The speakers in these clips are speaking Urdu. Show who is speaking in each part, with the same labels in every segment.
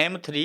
Speaker 1: M3,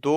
Speaker 1: 2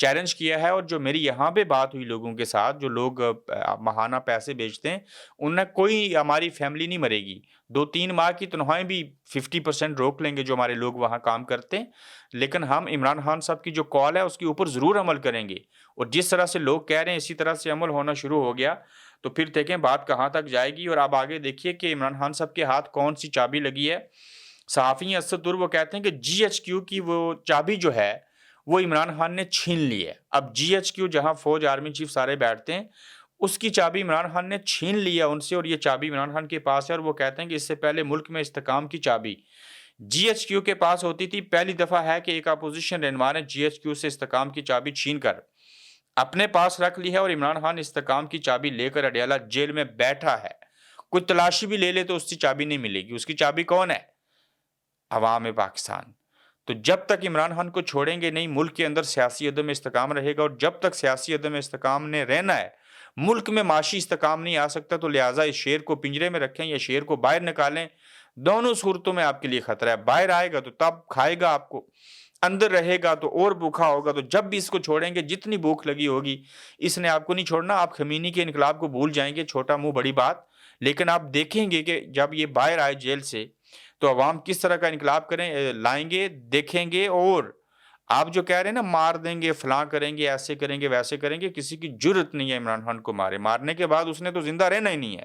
Speaker 1: چیلنج کیا ہے، اور جو میری یہاں پہ بات ہوئی لوگوں کے ساتھ، جو لوگ ماہانہ پیسے بیچتے ہیں، ان میں کوئی ہماری فیملی نہیں مرے گی، 2-3 ماہ کی تنخواہیں بھی 50% روک لیں گے جو ہمارے لوگ وہاں کام کرتے ہیں، لیکن ہم عمران خان صاحب کی جو کال ہے اس کے اوپر ضرور عمل کریں گے، اور جس طرح سے لوگ کہہ رہے ہیں اسی طرح سے عمل ہونا شروع ہو گیا تو پھر دیکھیں بات کہاں تک جائے گی۔ اور آپ آگے دیکھیے کہ عمران خان صاحب کے ہاتھ کون سی چابی لگی ہے۔ صحافی اسد وہ کہتے ہیں کہ جی ایچ کیو کی وہ چابی جو ہے وہ عمران خان نے چھین لی ہے۔ اب جی ایچ کیو جہاں فوج آرمی چیف سارے بیٹھتے ہیں اس کی چابی عمران خان نے چھین لیا ان سے، اور یہ چابی عمران خان کے پاس ہے، اور وہ کہتے ہیں کہ اس سے پہلے ملک میں استحکام کی چابی جی ایچ کیو کے پاس ہوتی تھی۔ پہلی دفعہ ہے کہ ایک اپوزیشن رہنما نے جی ایچ کیو سے استحکام کی چابی چھین کر اپنے پاس رکھ لی ہے، اور عمران خان استحکام کی چابی لے کر اڈیالہ جیل میں بیٹھا ہے۔ کوئی تلاشی بھی لے لے تو اس کی چابی نہیں ملے گی۔ اس کی چابی کون ہے؟ عوام پاکستان۔ تو جب تک عمران خان کو چھوڑیں گے نہیں، ملک کے اندر سیاسی عدم استحکام رہے گا، اور جب تک سیاسی عدم استحکام نے رہنا ہے، ملک میں معاشی استحکام نہیں آ سکتا، تو لہٰذا اس شیر کو پنجرے میں رکھیں یا شیر کو باہر نکالیں، دونوں صورتوں میں آپ کے لیے خطرہ ہے۔ باہر آئے گا تو تب کھائے گا آپ کو، اندر رہے گا تو اور بھوکا ہوگا، تو جب بھی اس کو چھوڑیں گے جتنی بھوک لگی ہوگی اس نے آپ کو نہیں چھوڑنا۔ آپ خمینی کے انقلاب کو بھول جائیں گے، چھوٹا منہ بڑی بات، لیکن آپ دیکھیں گے کہ جب یہ باہر آئے جیل سے تو عوام کس طرح کا انقلاب لائیں گے، دیکھیں گے۔ اور آپ جو کہہ رہے ہیں نا مار دیں گے، فلاں کریں گے، ایسے کریں گے، ویسے کریں گے، کسی کی جرت نہیں ہے عمران خان کو مارنے کے بعد اس نے تو زندہ رہنا ہی نہیں ہے۔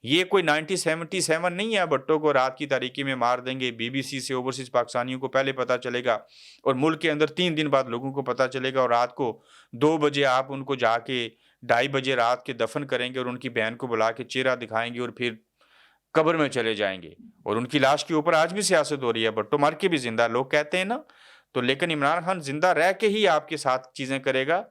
Speaker 1: یہ کوئی 1977 نہیں ہے بھٹو کو رات کی تاریکی میں مار دیں گے، بی بی سی سے اوورسیز پاکستانیوں کو پہلے پتا چلے گا اور ملک کے اندر 3 دن بعد لوگوں کو پتا چلے گا، اور رات کو 2 بجے آپ ان کو جا کے 2:30 بجے رات کے دفن کریں گے، اور ان کی بہن کو بلا کے چہرہ دکھائیں گے، اور پھر قبر میں چلے جائیں گے، اور ان کی لاش کے اوپر آج بھی سیاست ہو رہی ہے۔ بھٹو مر کے بھی زندہ لوگ کہتے ہیں نا، تو لیکن عمران خان زندہ رہ کے ہی آپ کے ساتھ چیزیں کرے گا۔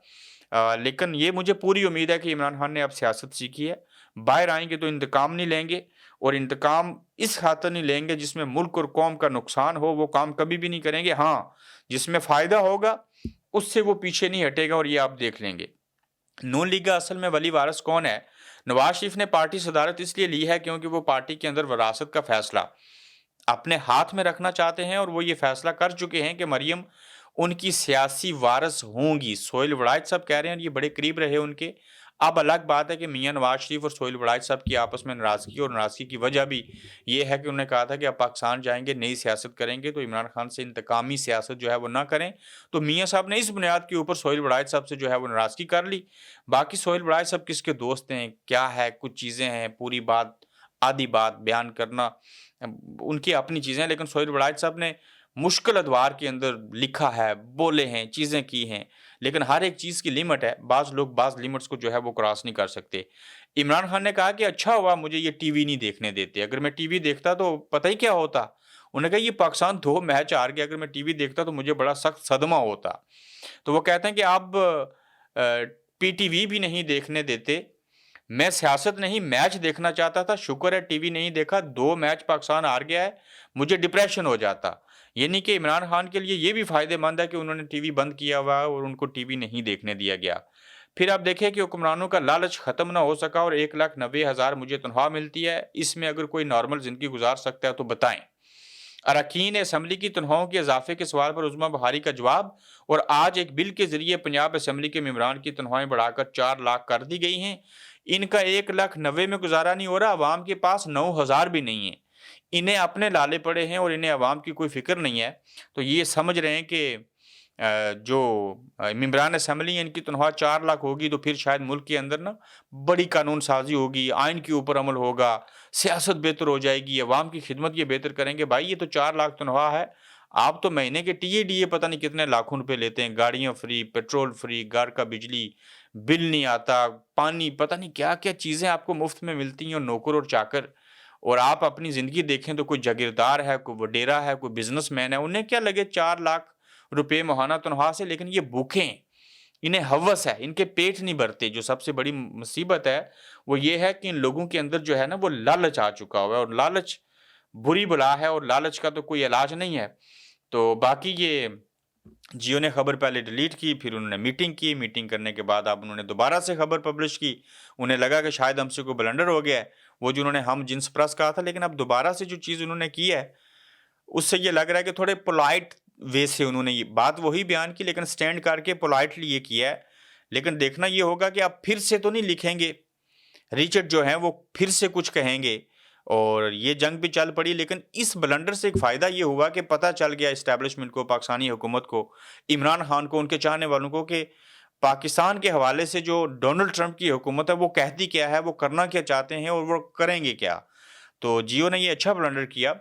Speaker 1: لیکن یہ مجھے پوری امید ہے کہ عمران خان نے اب سیاست سیکھی ہے، باہر آئیں گے تو انتقام نہیں لیں گے، اور انتقام اس خاطر نہیں لیں گے جس میں ملک اور قوم کا نقصان ہو، وہ کام کبھی بھی نہیں کریں گے۔ ہاں، جس میں فائدہ ہوگا اس سے وہ پیچھے نہیں ہٹے گا، اور یہ آپ دیکھ لیں گے۔ نون لیگ کا اصل میں ولی وارث کون ہے؟ نواز شریف نے پارٹی صدارت اس لیے لی ہے کیونکہ وہ پارٹی کے اندر وراثت کا فیصلہ اپنے ہاتھ میں رکھنا چاہتے ہیں، اور وہ یہ فیصلہ کر چکے ہیں کہ مریم ان کی سیاسی وارث ہوں گی۔ سہیل وڑائچ صاحب کہہ رہے ہیں، اور یہ بڑے قریب رہے ان کے۔ اب الگ بات ہے کہ میاں نواز شریف اور سہیل وڑائچ صاحب کی آپس میں ناراضگی، اور ناراضگی کی وجہ بھی یہ ہے کہ انہوں نے کہا تھا کہ اب پاکستان جائیں گے، نئی سیاست کریں گے، تو عمران خان سے انتقامی سیاست جو ہے وہ نہ کریں۔ تو میاں صاحب نے اس بنیاد کے اوپر سہیل وڑائچ صاحب سے جو ہے وہ ناراضگی کر لی۔ باقی سہیل وڑائچ صاحب کس کے دوست ہیں، کیا ہے، کچھ چیزیں ہیں، پوری بات آدھی بات بیان کرنا ان کی اپنی چیزیں ہیں، لیکن سہیل وڑائچ صاحب نے مشکل ادوار کے اندر لکھا ہے، بولے ہیں، چیزیں کی ہیں، لیکن ہر ایک چیز کی لمٹ ہے۔ بعض لوگ بعض لمٹس کو جو ہے وہ کراس نہیں کر سکتے۔ عمران خان نے کہا کہ اچھا ہوا مجھے یہ ٹی وی نہیں دیکھنے دیتے، اگر میں ٹی وی دیکھتا تو پتہ ہی کیا ہوتا۔ انہوں نے کہا یہ پاکستان 2 میچ ہار گیا، اگر میں ٹی وی دیکھتا تو مجھے بڑا سخت صدمہ ہوتا۔ تو وہ کہتے ہیں کہ اب پی ٹی وی بھی نہیں دیکھنے دیتے، میں سیاست نہیں میچ دیکھنا چاہتا تھا، شکر ہے ٹی وی نہیں دیکھا، 2 میچ پاکستان ہار گیا ہے، مجھے ڈپریشن ہو جاتا۔ یعنی کہ عمران خان کے لیے یہ بھی فائدہ مند ہے کہ انہوں نے ٹی وی بند کیا ہوا اور ان کو ٹی وی نہیں دیکھنے دیا گیا۔ پھر آپ دیکھیں کہ حکمرانوں کا لالچ ختم نہ ہو سکا، اور 1,90,000 مجھے تنخواہ ملتی ہے، اس میں اگر کوئی نارمل زندگی گزار سکتا ہے تو بتائیں۔ اراکین اسمبلی کی تنخواہوں کے اضافے کے سوال پر عظمیٰ بہاری کا جواب، اور آج ایک بل کے ذریعے پنجاب اسمبلی کے ممبران کی تنخواہیں بڑھا کر 4 لاکھ کر دی گئی ہیں۔ ان کا 1,90,000 میں گزارا نہیں ہو رہا، عوام کے پاس 9,000 بھی نہیں ہیں، انہیں اپنے لالے پڑے ہیں اور انہیں عوام کی کوئی فکر نہیں ہے۔ تو یہ سمجھ رہے ہیں کہ جو ممبران اسمبلی ہیں ان کی تنخواہ 4 لاکھ ہوگی تو پھر شاید ملک کے اندر نا بڑی قانون سازی ہوگی، آئین کے اوپر عمل ہوگا، سیاست بہتر ہو جائے گی، عوام کی خدمت یہ بہتر کریں گے۔ بھائی یہ تو 4 لاکھ تنخواہ ہے، آپ تو مہینے کے ٹی اے ڈی اے پتہ نہیں کتنے لاکھوں روپے لیتے ہیں، گاڑیاں فری، پیٹرول فری، گھر کا بجلی بل نہیں آتا، پانی، پتہ نہیں کیا کیا چیزیں آپ کو مفت میں ملتی ہیں، اور نوکر اور چاکر، اور آپ اپنی زندگی دیکھیں تو کوئی جاگیردار ہے، کوئی وڈیرا ہے، کوئی بزنس مین ہے، انہیں کیا لگے 4 لاکھ روپے ماہانہ تنخواہ سے، لیکن یہ بھوکے ہیں، انہیں ہوس ہے، ان کے پیٹ نہیں بھرتے۔ جو سب سے بڑی مصیبت ہے وہ یہ ہے کہ ان لوگوں کے اندر جو ہے نا وہ لالچ آ چکا ہوا ہے، اور لالچ بری بلا ہے، اور لالچ کا تو کوئی علاج نہیں ہے۔ تو باقی یہ جیو نے خبر پہلے ڈیلیٹ کی، پھر انہوں نے میٹنگ کی، میٹنگ کرنے کے بعد اب انہوں نے دوبارہ سے خبر پبلش کی، انہیں لگا کہ شاید ہم سے کوئی بلنڈر ہو گیا ہے، وہ جو انہوں نے ہم جنس پرس کہا تھا، لیکن اب دوبارہ سے جو چیز انہوں نے کی ہے اس سے یہ لگ رہا ہے کہ تھوڑے پولائٹ وے سے انہوں نے یہ بات وہی بیان کی لیکن سٹینڈ کر کے پولائٹلی یہ کیا ہے. لیکن دیکھنا یہ ہوگا کہ آپ پھر سے تو نہیں لکھیں گے, ریچرڈ جو ہیں وہ پھر سے کچھ کہیں گے, اور یہ جنگ بھی چل پڑی. لیکن اس بلنڈر سے ایک فائدہ یہ ہوا کہ پتہ چل گیا اسٹیبلشمنٹ کو, پاکستانی حکومت کو, عمران خان کو, ان کے چاہنے والوں کو, کہ پاکستان کے حوالے سے جو ڈونلڈ ٹرمپ کی حکومت ہے وہ کہتی کیا ہے, وہ کرنا کیا چاہتے ہیں اور وہ کریں گے کیا. تو جیو نے یہ اچھا بلنڈر کیا,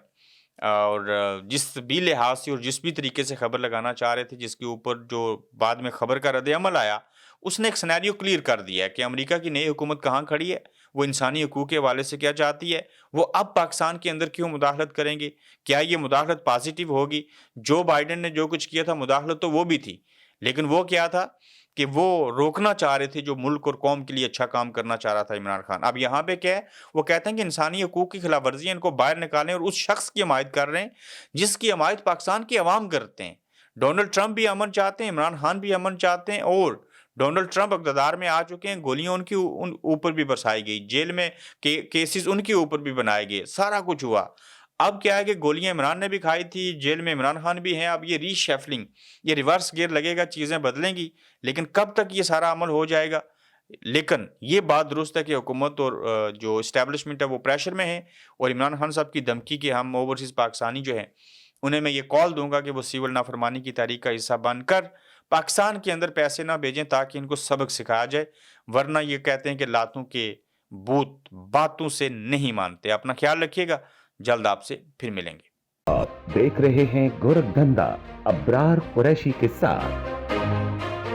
Speaker 1: اور جس بھی لحاظ سے اور جس بھی طریقے سے خبر لگانا چاہ رہے تھے, جس کے اوپر جو بعد میں خبر کا رد عمل آیا, اس نے ایک سینیریو کلیئر کر دیا ہے کہ امریکہ کی نئی حکومت کہاں کھڑی ہے, وہ انسانی حقوق کے حوالے سے کیا چاہتی ہے, وہ اب پاکستان کے اندر کیوں مداخلت کریں گے, کیا یہ مداخلت پازیٹیو ہوگی. جو بائیڈن نے جو کچھ کیا تھا مداخلت تو وہ بھی تھی, لیکن وہ کیا تھا کہ وہ روکنا چاہ رہے تھے جو ملک اور قوم کے لیے اچھا کام کرنا چاہ رہا تھا عمران خان. اب یہاں پہ کیا ہے, وہ کہتے ہیں کہ انسانی حقوق کی خلاف ورزی ہے, ان کو باہر نکالیں, اور اس شخص کی حمایت کر رہے ہیں جس کی حمایت پاکستان کے عوام کرتے ہیں. ڈونلڈ ٹرمپ بھی امن چاہتے ہیں, عمران خان بھی امن چاہتے ہیں, اور ڈونلڈ ٹرمپ اقتدار میں آ چکے ہیں, گولیاں ان کی اوپر بھی برسائی گئی, جیل میں کیسز ان کے اوپر بھی بنائے گئے, سارا کچھ ہوا. اب کیا ہے کہ گولیاں عمران نے بھی کھائی تھی, جیل میں عمران خان بھی ہیں. اب یہ ری شیفلنگ, یہ ریورس گیئر لگے گا, چیزیں بدلیں گی, لیکن کب تک یہ سارا عمل ہو جائے گا. لیکن یہ بات درست ہے کہ حکومت اور جو اسٹیبلشمنٹ ہے وہ پریشر میں ہے, اور عمران خان صاحب کی دھمکی کہ ہم اوورسیز پاکستانی جو ہیں انہیں میں یہ کال دوں گا کہ وہ سیول نافرمانی کی تحریک کا حصہ بن کر پاکستان کے اندر پیسے نہ بھیجیں تاکہ ان کو سبق سکھایا جائے, ورنہ یہ کہتے ہیں کہ لاتوں کے بوت باتوں سے نہیں مانتے. اپنا خیال رکھیے گا, جلد آپ سے پھر ملیں گے.
Speaker 2: آپ دیکھ رہے ہیں گورکھ دھندا ابرار قریشی کے ساتھ.